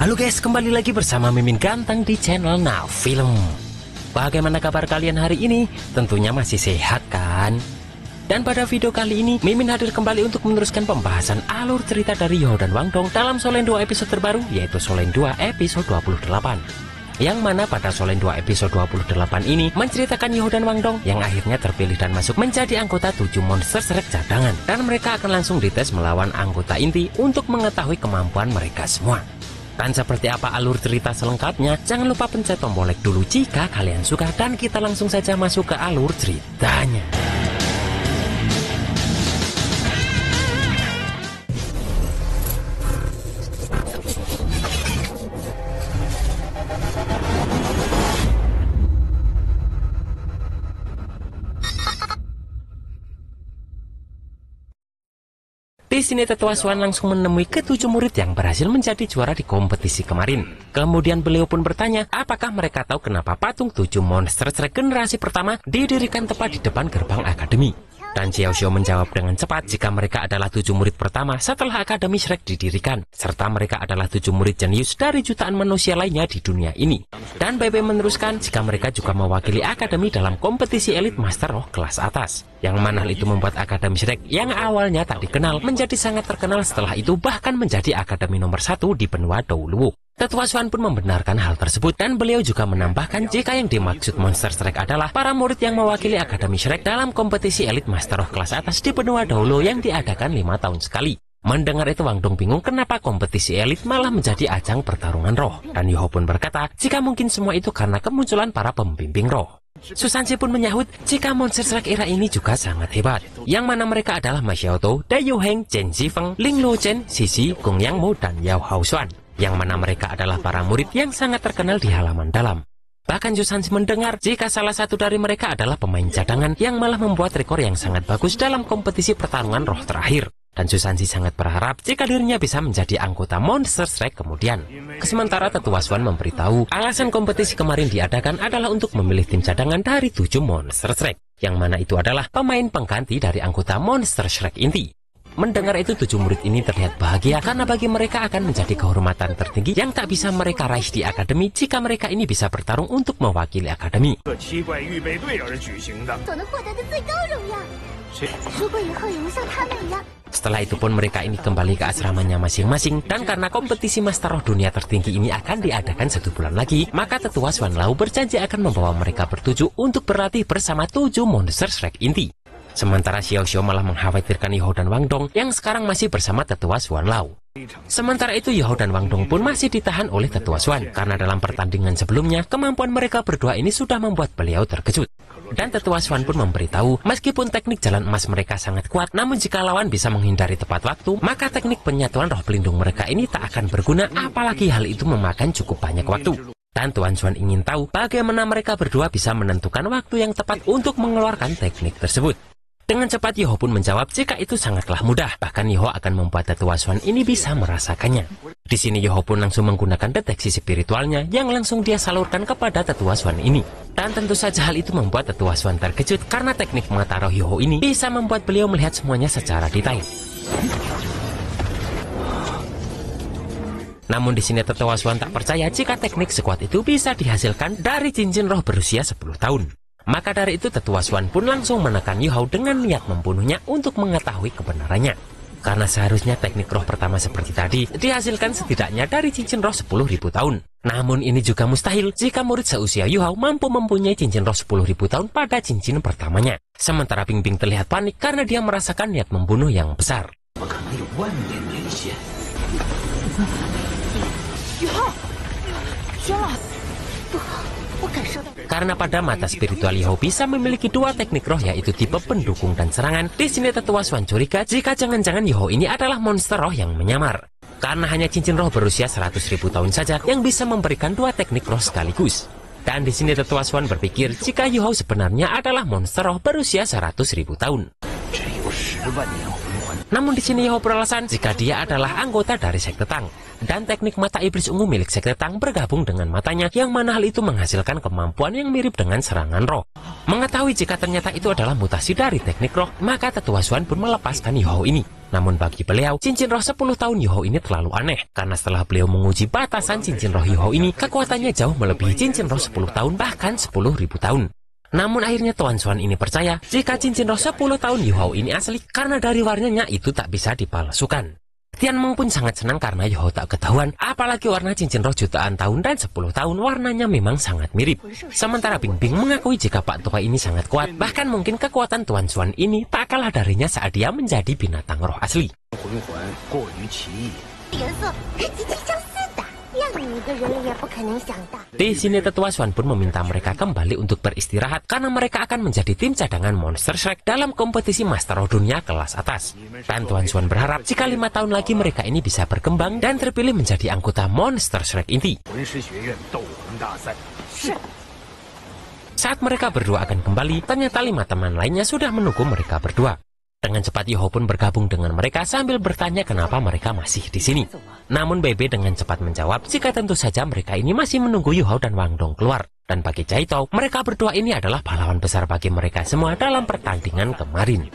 Halo guys, kembali lagi bersama Mimin Ganteng di channel Now Film. Bagaimana kabar kalian hari ini? Tentunya masih sehat kan? Dan pada video kali ini, Mimin hadir kembali untuk meneruskan pembahasan alur cerita dari Youhao dan Wang Dong dalam Solen 2 episode terbaru, yaitu Solen 2 episode 28. Yang mana pada Solen 2 episode 28 ini menceritakan Youhao dan Wang Dong yang akhirnya terpilih dan masuk menjadi anggota 7 monster Shrek cadangan. Dan mereka akan langsung dites melawan anggota inti untuk mengetahui kemampuan mereka semua. Dan seperti apa alur cerita selengkapnya, jangan lupa pencet tombol like dulu jika kalian suka. Dan kita langsung saja masuk ke alur ceritanya. Di sini Tetua Swan langsung menemui ketujuh murid yang berhasil menjadi juara di kompetisi kemarin. Kemudian beliau pun bertanya, apakah mereka tahu kenapa patung 7 monster Shrek generasi pertama didirikan tepat di depan gerbang akademi. Dan Xiao Xiao menjawab dengan cepat jika mereka adalah 7 murid pertama setelah Akademi Shrek didirikan, serta mereka adalah 7 murid jenius dari jutaan manusia lainnya di dunia ini. Dan Bebe meneruskan jika mereka juga mewakili Akademi dalam kompetisi elit Master Roh kelas atas, yang mana hal itu membuat Akademi Shrek yang awalnya tak dikenal menjadi sangat terkenal setelah itu, bahkan menjadi Akademi nomor 1 di benua Douluo. Tetua Swan pun membenarkan hal tersebut dan beliau juga menambahkan jika yang dimaksud monster Shrek adalah para murid yang mewakili Akademi Shrek dalam kompetisi elit Master Roh kelas atas di benua Douluo yang diadakan 5 tahun sekali. Mendengar itu Wang Dong bingung kenapa kompetisi elit malah menjadi ajang pertarungan roh. Dan Youhao pun berkata jika mungkin semua itu karena kemunculan para pembimbing roh. Susansi pun menyahut jika monster Shrek era ini juga sangat hebat, yang mana mereka adalah Ma Xiaotou, Dai Yuheng, Chen Zifeng, Ling Luochen, Sisi, Gong Yangmo, dan Yao Haoshuan, yang mana mereka adalah para murid yang sangat terkenal di halaman dalam. Bahkan Susansi mendengar jika salah satu dari mereka adalah pemain cadangan yang malah membuat rekor yang sangat bagus dalam kompetisi pertarungan roh terakhir. Dan Susansi sangat berharap jika dirinya bisa menjadi anggota monster Shrek kemudian. Sementara Tetua Swan memberitahu alasan kompetisi kemarin diadakan adalah untuk memilih tim cadangan dari 7 monster Shrek, yang mana itu adalah pemain pengganti dari anggota monster Shrek inti. Mendengar itu 7 murid ini terlihat bahagia karena bagi mereka akan menjadi kehormatan tertinggi yang tak bisa mereka raih di akademi jika mereka ini bisa bertarung untuk mewakili akademi. Setelah itu pun mereka ini kembali ke asramanya masing-masing, dan karena kompetisi Master Roh dunia tertinggi ini akan diadakan 1 bulan lagi, maka Tetua Swan Lau berjanji akan membawa mereka bertujuh untuk berlatih bersama 7 monster Shrek inti. Sementara Xiao Xiao malah mengkhawatirkan Youhao dan Wang Dong yang sekarang masih bersama Tetua Swan Lau. Sementara itu Youhao dan Wang Dong pun masih ditahan oleh Tetua Swan karena dalam pertandingan sebelumnya kemampuan mereka berdua ini sudah membuat beliau terkejut. Dan Tetua Swan pun memberitahu meskipun teknik jalan emas mereka sangat kuat, namun jika lawan bisa menghindari tepat waktu, maka teknik penyatuan roh pelindung mereka ini tak akan berguna, apalagi hal itu memakan cukup banyak waktu. Dan Tuan Swan ingin tahu bagaimana mereka berdua bisa menentukan waktu yang tepat untuk mengeluarkan teknik tersebut. Dengan cepat Youhao pun menjawab jika itu sangatlah mudah, bahkan Youhao akan membuat Tetua Swan ini bisa merasakannya. Di sini Youhao pun langsung menggunakan deteksi spiritualnya yang langsung dia salurkan kepada Tetua Swan ini. Dan tentu saja hal itu membuat Tetua Swan terkejut karena teknik mata roh Youhao ini bisa membuat beliau melihat semuanya secara detail. Namun di sini Tetua Swan tak percaya jika teknik sekuat itu bisa dihasilkan dari cincin roh berusia 10 tahun. Maka dari itu Tetua Swan pun langsung menekan Youhao dengan niat membunuhnya untuk mengetahui kebenarannya. Karena seharusnya teknik roh pertama seperti tadi dihasilkan setidaknya dari cincin roh 10.000 tahun. Namun ini juga mustahil jika murid seusia Youhao mampu mempunyai cincin roh 10.000 tahun pada cincin pertamanya. Sementara Bing Bing terlihat panik karena dia merasakan niat membunuh yang besar. Karena pada mata spiritual Youhao bisa memiliki 2 teknik roh, yaitu tipe pendukung dan serangan. Di sini Tetua Swan curiga jika jangan-jangan Youhao ini adalah monster roh yang menyamar. Karena hanya cincin roh berusia 100.000 tahun saja yang bisa memberikan 2 teknik roh sekaligus. Dan di sini Tetua Swan berpikir jika Youhao sebenarnya adalah monster roh berusia 100.000 tahun. Namun di sini Youhao beralasan jika dia adalah anggota dari sekte Tang. Dan teknik mata iblis ungu milik sekte Tang bergabung dengan matanya, yang mana hal itu menghasilkan kemampuan yang mirip dengan serangan roh. Mengetahui jika ternyata itu adalah mutasi dari teknik roh, maka Tetua Swan pun melepaskan Youhao ini. Namun bagi beliau, cincin roh 10 tahun Yoho ini terlalu aneh, karena setelah beliau menguji batasan cincin roh Yoho ini, kekuatannya jauh melebihi cincin roh 10 tahun, bahkan 10.000 tahun. Namun akhirnya Tuan Xuan ini percaya jika cincin roh 10 tahun Yoho ini asli, karena dari warnanya itu tak bisa dipalsukan. Tian Meng pun sangat senang karena Yoho tak ketahuan, apalagi warna cincin roh jutaan tahun dan 10 tahun warnanya memang sangat mirip. Sementara Bing Bing mengakui jika Pak Tua ini sangat kuat, bahkan mungkin kekuatan Tuan Xuan ini tak kalah darinya saat dia menjadi binatang roh asli. Di sini Tetua Xuan pun meminta mereka kembali untuk beristirahat karena mereka akan menjadi tim cadangan Monster Shrek dalam kompetisi Master Roh Dunia kelas atas. Dan Tuan Xuan berharap jika 5 tahun lagi mereka ini bisa berkembang dan terpilih menjadi anggota Monster Shrek inti. Saat mereka berdua akan kembali, ternyata 5 teman lainnya sudah menunggu mereka berdua. Dengan cepat Yoho pun bergabung dengan mereka sambil bertanya kenapa mereka masih di sini. Namun Bebe dengan cepat menjawab jika tentu saja mereka ini masih menunggu Yoho dan Wang Dong keluar. Dan bagi Caito, mereka berdua ini adalah pahlawan besar bagi mereka semua dalam pertandingan kemarin.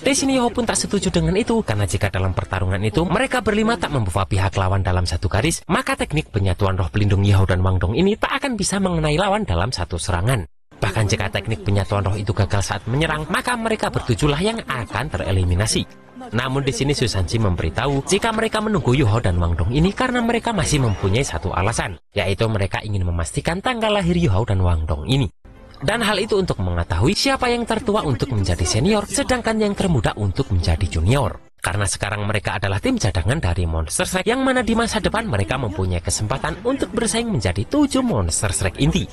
Di sini Yoho pun tak setuju dengan itu, karena jika dalam pertarungan itu mereka berlima tak membawa pihak lawan dalam satu garis, maka teknik penyatuan roh pelindung Yoho dan Wang Dong ini tak akan bisa mengenai lawan dalam satu serangan. Bahkan jika teknik penyatuan roh itu gagal saat menyerang, maka mereka bertujuhlah yang akan tereliminasi. Namun di sini Susansi memberitahu jika mereka menunggu Yoho dan Wang Dong ini karena mereka masih mempunyai satu alasan, yaitu mereka ingin memastikan tanggal lahir Yoho dan Wang Dong ini. Dan hal itu untuk mengetahui siapa yang tertua untuk menjadi senior, sedangkan yang termuda untuk menjadi junior. Karena sekarang mereka adalah tim cadangan dari Monster Shrek, yang mana di masa depan mereka mempunyai kesempatan untuk bersaing menjadi 7 Monster Shrek inti.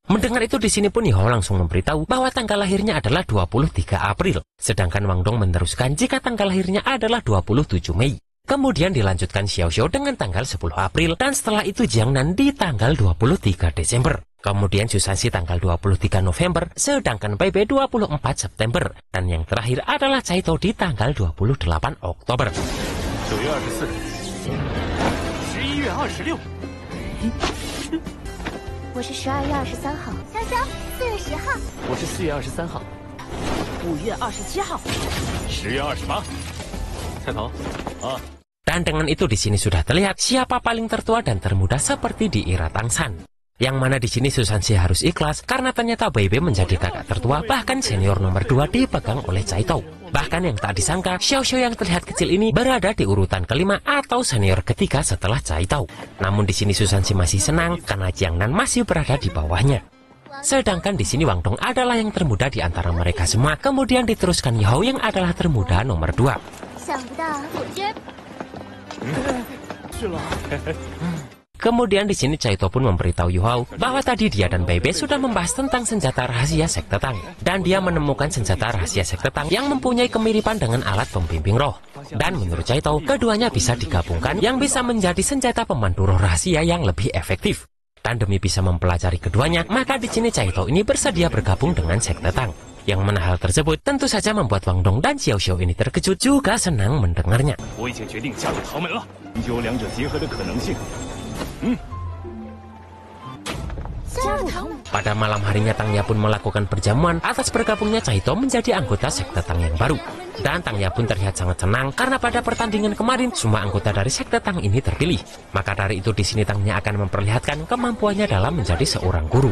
Mendengar itu di sini pun Yoho langsung memberitahu bahwa tanggal lahirnya adalah 23 April, sedangkan Wang Dong meneruskan jika tanggal lahirnya adalah 27 Mei. Kemudian dilanjutkan Xiao Xiao dengan tanggal 10 April, dan setelah itu Jiang Nan di tanggal 23 Desember. Kemudian Susansi tanggal 23 November, sedangkan Bebe 24 September. Dan yang terakhir adalah Caito di tanggal 28 Oktober. 我是12月23号，香香4月10号，我是4月23号，5月27号，10月28。菜头，啊。 Dan dengan itu di sini sudah terlihat siapa paling tertua dan termuda seperti di era Tangsan. Yang mana di sini Susansi harus ikhlas karena ternyata Bebe menjadi kakak tertua, bahkan senior nomor 2 dipegang oleh Caito. Bahkan yang tak disangka, Xiao Xiao yang terlihat kecil ini berada di urutan kelima atau senior ketiga setelah Caito. Namun di sini Susansi masih senang karena Jiang Nan masih berada di bawahnya. Sedangkan di sini Wang Dong adalah yang termuda di antara mereka semua. Kemudian diteruskan Yoho yang adalah termuda nomor 2. Kemudian di sini Caito pun memberitahu Yoho bahwa tadi dia dan Bebe sudah membahas tentang senjata rahasia Sekte Tang, dan dia menemukan senjata rahasia Sekte Tang yang mempunyai kemiripan dengan alat pembimbing roh. Dan menurut Caito, keduanya bisa digabungkan yang bisa menjadi senjata pemandu roh rahasia yang lebih efektif. Dan demi bisa mempelajari keduanya, maka di sini Caito ini bersedia bergabung dengan Sekte Tang. Yang mana hal tersebut tentu saja membuat Wang Dong dan Xiao Xiao ini terkejut juga senang mendengarnya. Pada malam harinya Tangya pun melakukan perjamuan atas bergabungnya Caito menjadi anggota Sekte Tang yang baru. Dan Tangya pun terlihat sangat senang karena pada pertandingan kemarin semua anggota dari Sekte Tang ini terpilih. Maka dari itu di sini Tangya akan memperlihatkan kemampuannya dalam menjadi seorang guru.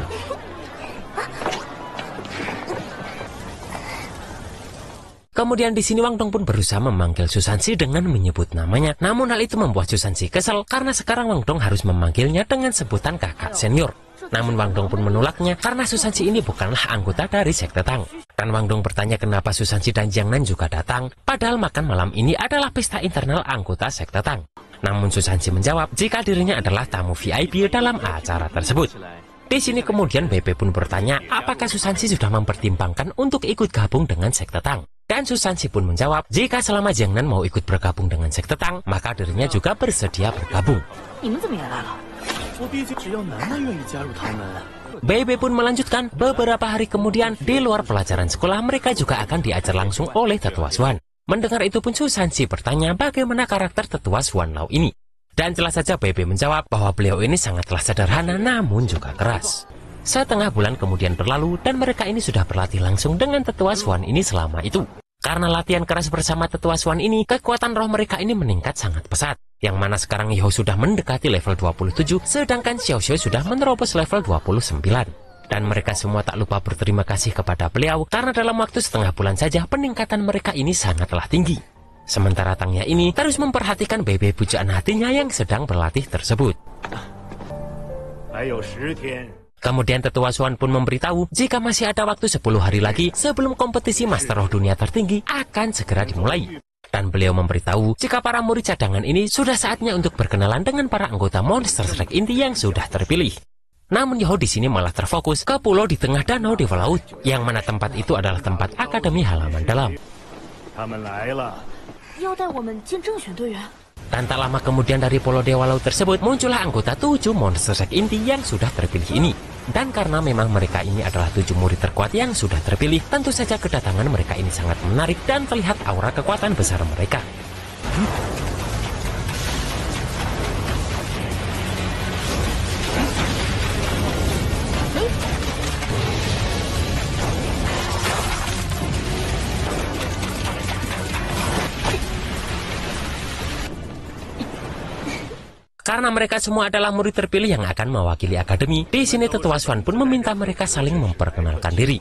Kemudian di sini Wang Dong pun berusaha memanggil Susansi dengan menyebut namanya. Namun hal itu membuat Susansi kesal karena sekarang Wang Dong harus memanggilnya dengan sebutan kakak senior. Namun Wang Dong pun menolaknya karena Susansi ini bukanlah anggota dari Sekte Tang. Dan Wang Dong bertanya kenapa Susansi dan Jiang Nan juga datang, padahal makan malam ini adalah pesta internal anggota Sekte Tang. Namun Susansi menjawab jika dirinya adalah tamu VIP dalam acara tersebut. Di sini kemudian Bebe pun bertanya apakah Susansi sudah mempertimbangkan untuk ikut gabung dengan Sekte Tang. Dan Susansi pun menjawab jika selama Jiang Nan mau ikut bergabung dengan Sekte Tang, maka dirinya juga bersedia bergabung. Bebe pun melanjutkan beberapa hari kemudian di luar pelajaran sekolah mereka juga akan diajar langsung oleh Tetua Xuan. Mendengar itu pun Susansi bertanya bagaimana karakter Tetua Xuan Lao ini. Dan jelas saja Bebe menjawab bahwa beliau ini sangatlah sederhana namun juga keras. Setengah bulan kemudian berlalu dan mereka ini sudah berlatih langsung dengan tetua Swan ini selama itu. Karena latihan keras bersama tetua Swan ini, kekuatan roh mereka ini meningkat sangat pesat. Yang mana sekarang Yohou sudah mendekati level 27, sedangkan Xiaoxiu sudah menerobos level 29. Dan mereka semua tak lupa berterima kasih kepada beliau, karena dalam waktu setengah bulan saja peningkatan mereka ini sangatlah tinggi. Sementara Tangnya ini terus memperhatikan bebe pujaan hatinya yang sedang berlatih tersebut. Kemudian tetua Swan pun memberitahu jika masih ada waktu 10 hari lagi sebelum kompetisi Master Roh Dunia tertinggi akan segera dimulai. Dan beliau memberitahu jika para murid cadangan ini sudah saatnya untuk berkenalan dengan para anggota Monster Strike inti yang sudah terpilih. Namun Yohou di sini malah terfokus ke pulau di tengah danau Dewa Laut, yang mana tempat itu adalah tempat Akademi Halaman Dalam. Dan tak lama kemudian dari Pulau Dewa Laut tersebut muncullah anggota 7 Monster Strike inti yang sudah terpilih ini. Dan karena memang mereka ini adalah 7 murid terkuat yang sudah terpilih, tentu saja kedatangan mereka ini sangat menarik dan terlihat aura kekuatan besar mereka. Karena mereka semua adalah murid terpilih yang akan mewakili akademi, di sini tetua Swan pun meminta mereka saling memperkenalkan diri.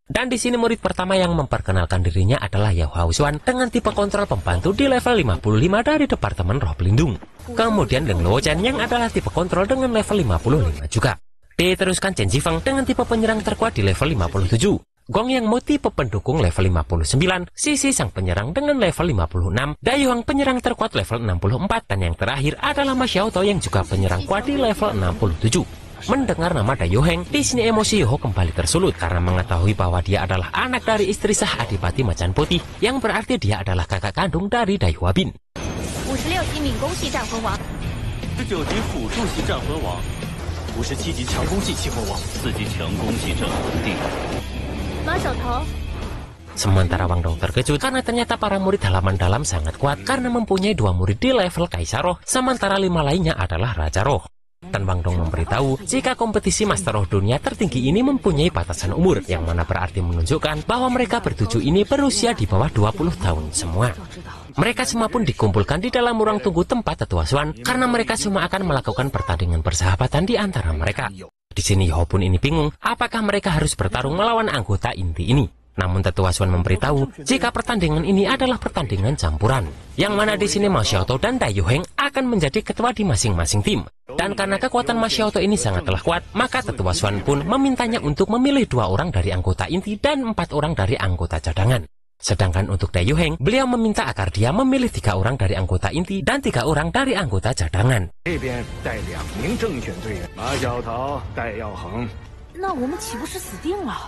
Dan di sini murid pertama yang memperkenalkan dirinya adalah Yohou Swan dengan tipe kontrol pembantu di level 55 dari Departemen Roh Pelindung. Kemudian Leng Luochen yang adalah tipe kontrol dengan level 55 juga. Diteruskan Chen Zhifeng dengan tipe penyerang terkuat di level 57. Gong Yang Mo tipe pendukung level 59, Sisi sang penyerang dengan level 56, Dayuhang penyerang terkuat level 64, dan yang terakhir adalah Ma Xiaotou yang juga penyerang kuat di level 67. Mendengar nama Dayuheng, di sini emosi Yohou kembali tersulut karena mengetahui bahwa dia adalah anak dari istri sah Adipati Macan Putih, yang berarti dia adalah kakak kandung dari Dai Huabin. 56级敏攻系战魂王，19级辅助系战魂王，57级强攻系气魂王，4级强攻系镇魂帝。 马小头， Sementara Wang Dong terkejut karena ternyata para murid halaman dalam sangat kuat karena mempunyai 2 murid di level Kaisar Roh, sementara 5 lainnya adalah Raja Roh. Dan Wang Dong memberitahu jika kompetisi Master Roh Dunia tertinggi ini mempunyai batasan umur, yang mana berarti menunjukkan bahwa mereka bertujuh ini berusia di bawah 20 tahun semua. Mereka semua pun dikumpulkan di dalam ruang tunggu tempat tetua Swan karena mereka semua akan melakukan pertandingan persahabatan di antara mereka. Di sini Yohou pun ini bingung, apakah mereka harus bertarung melawan anggota inti ini. Namun tetua Swan memberitahu jika pertandingan ini adalah pertandingan campuran, yang mana di sini Ma Xiaotou dan Dayuheng akan menjadi ketua di masing-masing tim. Dan karena kekuatan Ma Xiaotou ini sangatlah kuat, maka tetua Swan pun memintanya untuk memilih 2 orang dari anggota inti dan 4 orang dari anggota cadangan. Sedangkan untuk Dayuheng, beliau meminta agar dia memilih 3 orang dari anggota inti dan 3 orang dari anggota cadangan. 那我们岂不是死定了？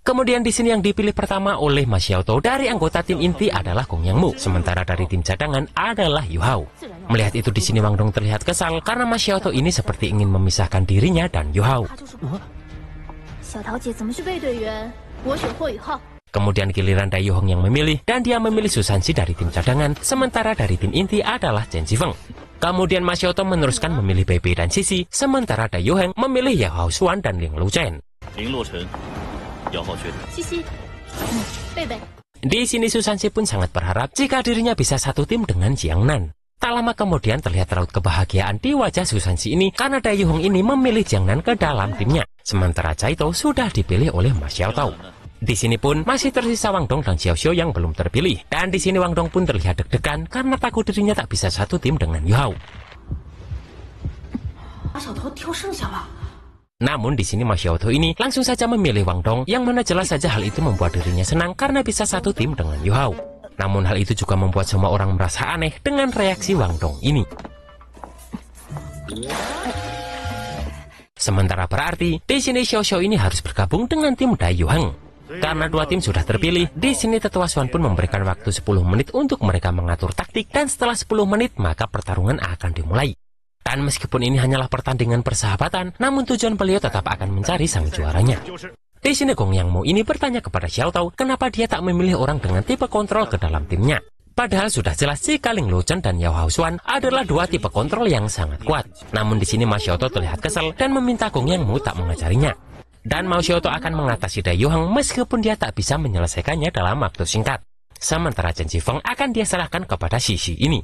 Kemudian di sini yang dipilih pertama oleh Ma Xiaotou dari anggota tim inti adalah Gong Yang Mo, sementara dari tim cadangan adalah Yohou. Melihat itu di sini Wang Dong terlihat kesal karena Ma Xiaotou ini seperti ingin memisahkan dirinya dan Yohou. 小桃姐怎么是备队员？我选霍雨浩。 Kemudian giliran Dayuheng yang memilih, dan dia memilih Susansi dari tim cadangan, sementara dari tim inti adalah Chen Zhifeng. Kemudian Ma Xiaotou meneruskan memilih Bebe dan Sisi, sementara Dayuheng memilih Yohou Swan dan Leng Luochen. Sisi, Bebe. Di sini Susansi pun sangat berharap jika dirinya bisa satu tim dengan Jiang Nan. Tak lama kemudian terlihat raut kebahagiaan di wajah Susansi ini karena Dayuheng ini memilih Jiang Nan ke dalam timnya, sementara Caito sudah dipilih oleh Ma Xiaotou. Di sini pun masih tersisa Wang Dong dan Xiaoxiu yang belum terpilih. Dan di sini Wang Dong pun terlihat deg-degan karena takut dirinya tak bisa satu tim dengan Yohou. Namun di sini Ma Xiaotou ini langsung saja memilih Wang Dong, yang mana jelas saja hal itu membuat dirinya senang karena bisa satu tim dengan Yohou. Namun hal itu juga membuat semua orang merasa aneh dengan reaksi Wang Dong ini. Sementara berarti di sini Xiaoxiu ini harus bergabung dengan tim Dayuheng. Karena 2 tim sudah terpilih, di sini tetua Swan pun memberikan waktu 10 menit untuk mereka mengatur taktik, dan setelah 10 menit maka pertarungan akan dimulai. Dan meskipun ini hanyalah pertandingan persahabatan, namun tujuan beliau tetap akan mencari sang juaranya. Di sini Gong Yang Mo ini bertanya kepada Xiaotou kenapa dia tak memilih orang dengan tipe kontrol ke dalam timnya. Padahal sudah jelas jika Ling Luchen dan Yao Haosuan adalah dua tipe kontrol yang sangat kuat. Namun di sini Ma Xiaotou terlihat kesal dan meminta Gong Yang Mu tak mengajarinya. Dan Ma Xiaotou akan mengatasi Dai Yu Heng meskipun dia tak bisa menyelesaikannya dalam waktu singkat. Sementara Chen Zhifeng akan dia serahkan kepada Xi ini.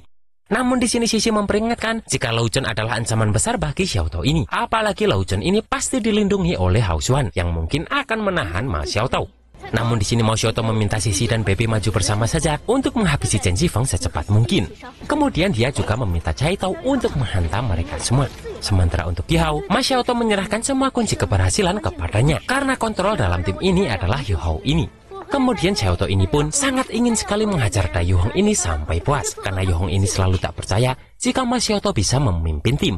Namun di sini Xi memperingatkan jika Lao Chen adalah ancaman besar bagi Xiaotou ini. Apalagi Lao Chen ini pasti dilindungi oleh Haosuan yang mungkin akan menahan Ma Xiaotou. Namun di sini Ma Xiaotou meminta Xi dan Baby maju bersama saja untuk menghabisi Chen Zhifeng secepat mungkin. Kemudian dia juga meminta Cai Tao untuk menghantam mereka semua. Sementara untuk Yihao, Ma Xiaotou menyerahkan semua kunci keberhasilan kepadanya karena kontrol dalam tim ini adalah Yihao ini. Kemudian Xiaotou ini pun sangat ingin sekali menghajar Dai Yu Heng ini sampai puas karena Yu Heng ini selalu tak percaya jika Ma Xiaotou bisa memimpin tim.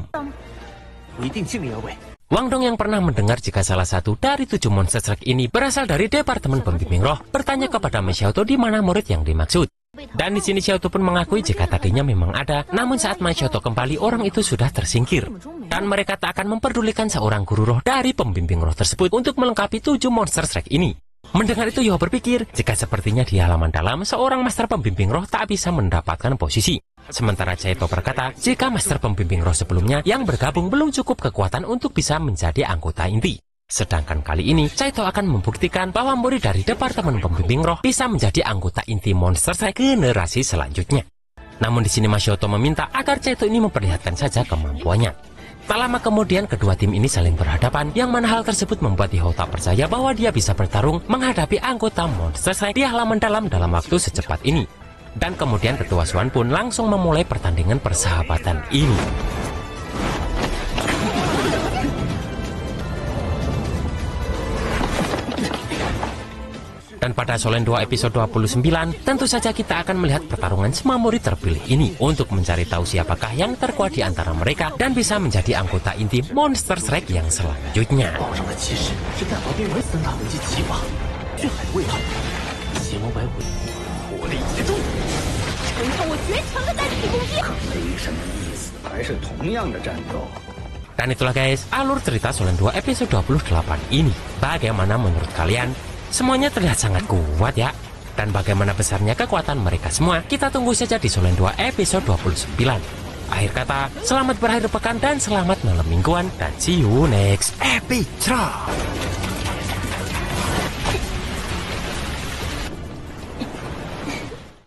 Wang Dong yang pernah mendengar jika salah satu dari 7 monster strike ini berasal dari Departemen Pembimbing Roh bertanya kepada Ma Xiaotou di mana murid yang dimaksud. Dan di sini Xiaotou pun mengakui jika tadinya memang ada, namun saat Ma Xiaotou kembali orang itu sudah tersingkir. Dan mereka tak akan memperdulikan seorang guru roh dari pembimbing roh tersebut untuk melengkapi 7 monster strike ini. Mendengar itu Yao berpikir jika sepertinya di halaman dalam seorang master pembimbing roh tak bisa mendapatkan posisi. Sementara Cai Tao berkata jika master pembimbing roh sebelumnya yang bergabung belum cukup kekuatan untuk bisa menjadi anggota inti. Sedangkan kali ini Cai Tao akan membuktikan bahwa murid dari Departemen Pembimbing Roh bisa menjadi anggota inti monster strike generasi selanjutnya. Namun di sini Ma Xiaotou meminta agar Cai Tao ini memperlihatkan saja kemampuannya. Tak lama kemudian kedua tim ini saling berhadapan, yang mana hal tersebut membuat Yihao tak percaya bahwa dia bisa bertarung menghadapi anggota monster strike di halaman dalam waktu secepat ini. Dan kemudian Ketua Swan pun langsung memulai pertandingan persahabatan ini. Dan pada Solen 2 episode 29, tentu saja kita akan melihat pertarungan semua murid terpilih ini untuk mencari tahu siapakah yang terkuat di antara mereka dan bisa menjadi anggota inti monster strike yang selanjutnya. Dan itulah guys, alur cerita Solen 2 episode 28 ini. Bagaimana menurut kalian? Semuanya terlihat sangat kuat ya. Dan bagaimana besarnya kekuatan mereka semua, kita tunggu saja di Solen 2 episode 29. Akhir kata, selamat berakhir pekan dan selamat malam mingguan. Dan see you next episode.